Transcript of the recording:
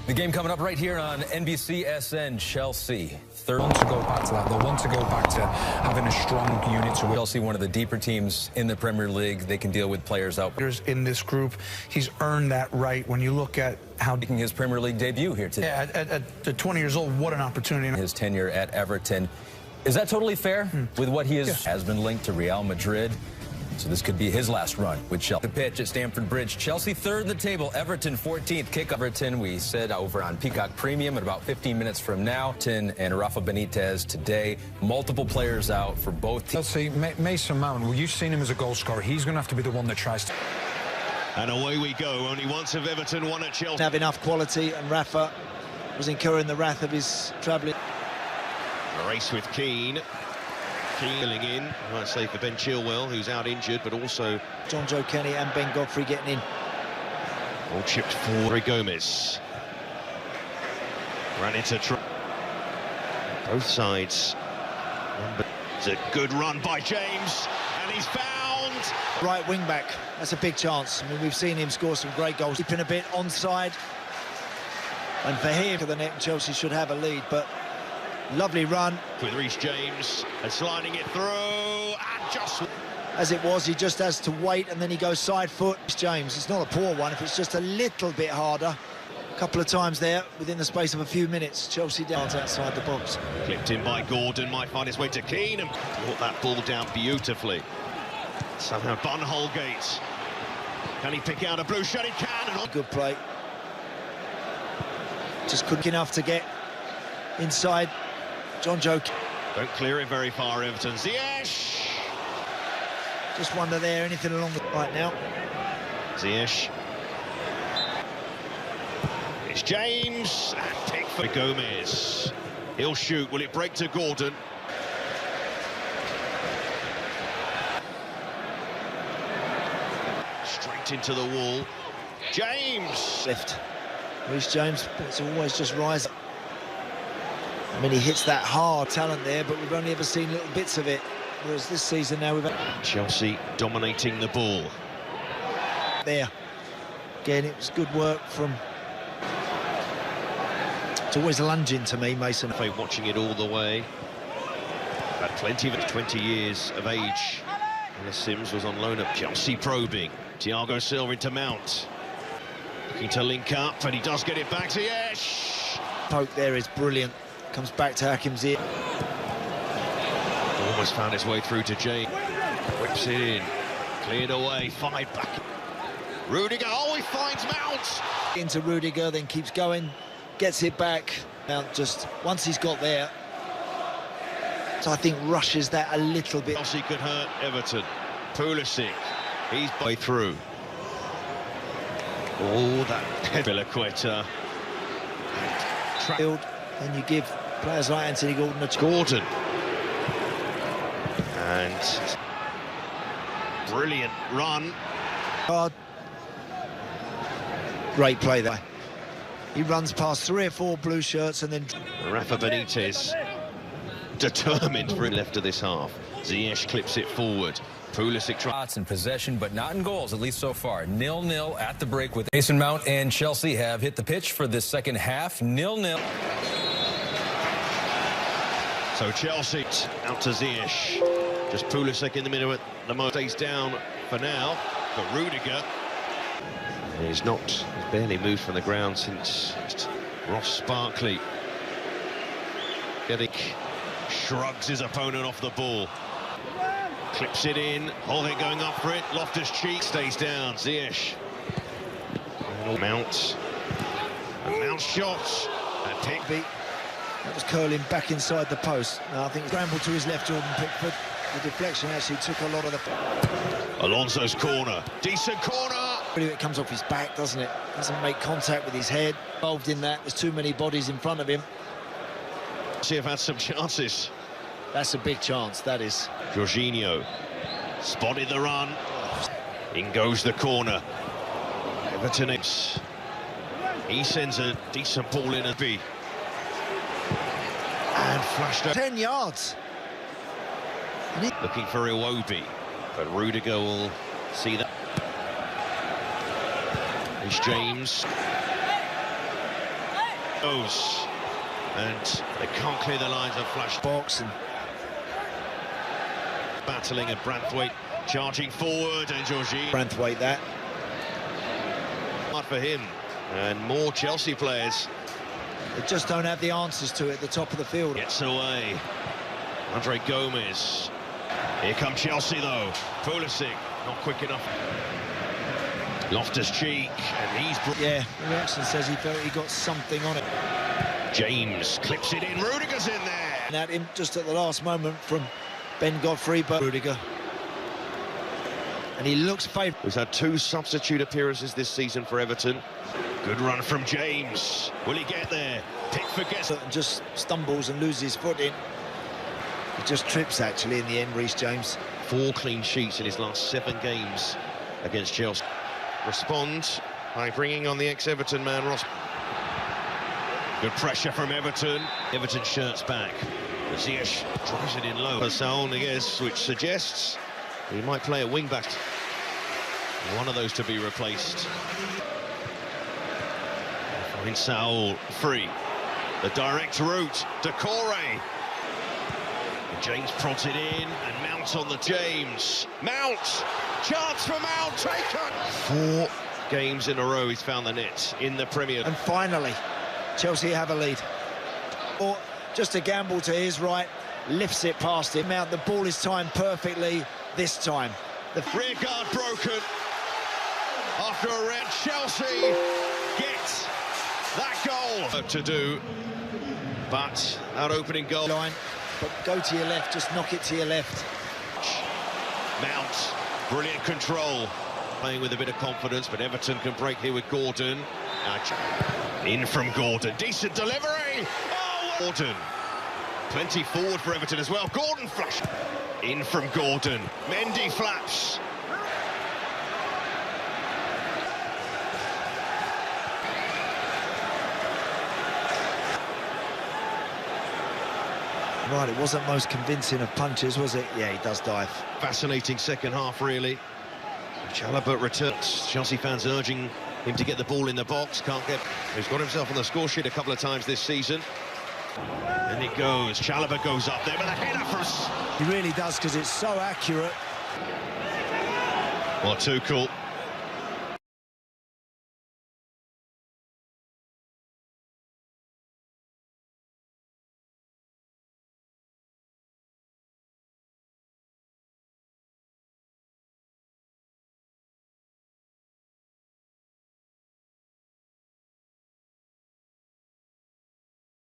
The game coming up right here on NBCSN. Chelsea, third. They want to go back to that. They want to go back to having a strong unit to win. Chelsea, one of the deeper teams in the Premier League. They can deal with players out. In this group, he's earned that right. When you look at how making his Premier League debut here today. Yeah, at 20 years old, what an opportunity. His tenure at Everton. Is that totally fair with what he has been linked to Real Madrid? So this could be his last run with Chelsea. The pitch at Stamford Bridge. Chelsea third in the table. Everton 14th. Kick Everton, we said, over on Peacock Premium at about 15 minutes from now. And Rafa Benitez today. Multiple players out for both teams. Chelsea, Mason Mount, well, you've seen him as a goal scorer. He's going to have to be the one that tries to... And away we go. Only once have Everton won at Chelsea. Have enough quality, and Rafa was incurring the wrath of his travelling. A race with Keane. Keeling in, might say for Ben Chilwell, who's out injured, but also John Joe Kenny and Ben Godfrey getting in. All chipped for Gomez. Ran into both sides. It's a good run by James, and he's found. Right wing back, that's a big chance. I mean, we've seen him score some great goals. Keeping a bit onside. And for him, to the net, Chelsea should have a lead, but lovely run. With Reece James, and sliding it through, and just... As it was, he just has to wait, and then he goes side foot. James, it's not a poor one, if it's just a little bit harder. A couple of times there, within the space of a few minutes, Chelsea down outside the box. Clipped in by Gordon, might find his way to Keane, and brought that ball down beautifully. Somehow Bun Holgate. Can he pick out a blue shot? He can. And good play. Just couldn't enough to get inside. John Joe. Don't clear it very far, Everton. Ziyech! Just wonder there, anything along the right now. Ziyech. It's James, and pick for Gomez. He'll shoot. Will it break to Gordon? Straight into the wall. James! Lift. Reece James, but it's always just rising. I mean, he hits that hard talent there, but we've only ever seen little bits of it. Whereas this season now we've... Chelsea dominating the ball. There. Again, it was good work from... It's always lunging to me, Mason. Watching it all the way. Had plenty of it, 20 years of age. And Sims was on loan at Chelsea probing. Thiago Silva into Mount. Looking to link up, and he does get it back to Ziyech. Poke there is brilliant. Comes back to Hakim's ear. Almost found his way through to James. Whips it in. Cleared away. 5 back. Rudiger. Oh, he finds Mount. Into Rudiger, then keeps going. Gets it back. Mount just, once he's got there, so I think rushes that a little bit. Chelsea could hurt Everton. Pulisic. He's by through. Oh, that Piliqueta. Then you give players like Anthony Gordon a... Gordon. And brilliant run. Hard. Great play there. He runs past 3 or 4 blue shirts and then... Rafa Benitez determined for it left of this half. Ziyech clips it forward. Pulisic shots in possession, but not in goals, at least so far. 0-0 at the break with Mason Mount and Chelsea have hit the pitch for this second half. 0-0. So Chelsea out to Ziyech. Just Pulisic in the middle at the moment. Stays down for now, but Rudiger. He's barely moved from the ground since Ross Barkley. Shrugs his opponent off the ball. Clips it in. Holgate going up for it. Loftus-Cheek stays down. Ziyech. Mount. And Mount shot. And Pickby. That was curling back inside the post. Now I think he scrambled to his left, Jordan Pickford. The deflection actually took a lot of the... Alonso's corner. Decent corner. Really, it comes off his back, doesn't it? Doesn't make contact with his head. Involved in that. There's too many bodies in front of him. See, have had some chances. That's a big chance, that is. Jorginho spotted the run. In goes the corner. Everton. He sends a decent ball in at B. And flashed up. 10 yards. Looking for Iwobi, but Rudiger will see that. It's James. Goes. And they can't clear the lines of flash Box and battling, and Branthwaite charging forward, and Jorginho. Branthwaite that. Hard for him. And more Chelsea players. They just don't have the answers to it at the top of the field. Gets away. Andre Gomez. Here come Chelsea though. Pulisic not quick enough. Loftus-Cheek, and he's... Yeah, Reaction says he felt he got something on it. James clips it in. Rudiger's in there. And at him just at the last moment from Ben Godfrey, but Rudiger. And he looks favourable. He's had 2 substitute appearances this season for Everton. Good run from James. Will he get there? Pickford gets it. And just stumbles and loses his foot in. He just trips, actually, in the end, Reece James. 4 clean sheets in his last 7 games against Chelsea. Responds by bringing on the ex-Everton man, Ross. Good pressure from Everton. Everton shirts back. Ziyech drives it in low. Saul Niguez, which suggests he might play a wing-back. One of those to be replaced. Find Saul free. The direct route to Corey. James prods it in, and Mount on the James. Mount! Chance for Mount, taken! 4 games in a row he's found the net in the Premier. And finally, Chelsea have a lead. Or just a gamble to his right, lifts it past him. Mount, the ball is timed perfectly this time. The rear guard broken. After a round, Chelsea gets that goal to do. But that opening goal... line. But go to your left, just knock it to your left. Mount, brilliant control. Playing with a bit of confidence, but Everton can break here with Gordon. In from Gordon, decent delivery! Oh, Gordon. Plenty forward for Everton as well. Gordon flash. In from Gordon. Mendy flaps. Right, it wasn't most convincing of punches, was it? Yeah, he does dive. Fascinating second half, really. Chalobah returns. Chelsea fans urging him to get the ball in the box. Can't get... He's got himself on the score sheet a couple of times this season. And it goes. Chalobah goes up there with a header from... He really does, because it's so accurate. Well, Tuchel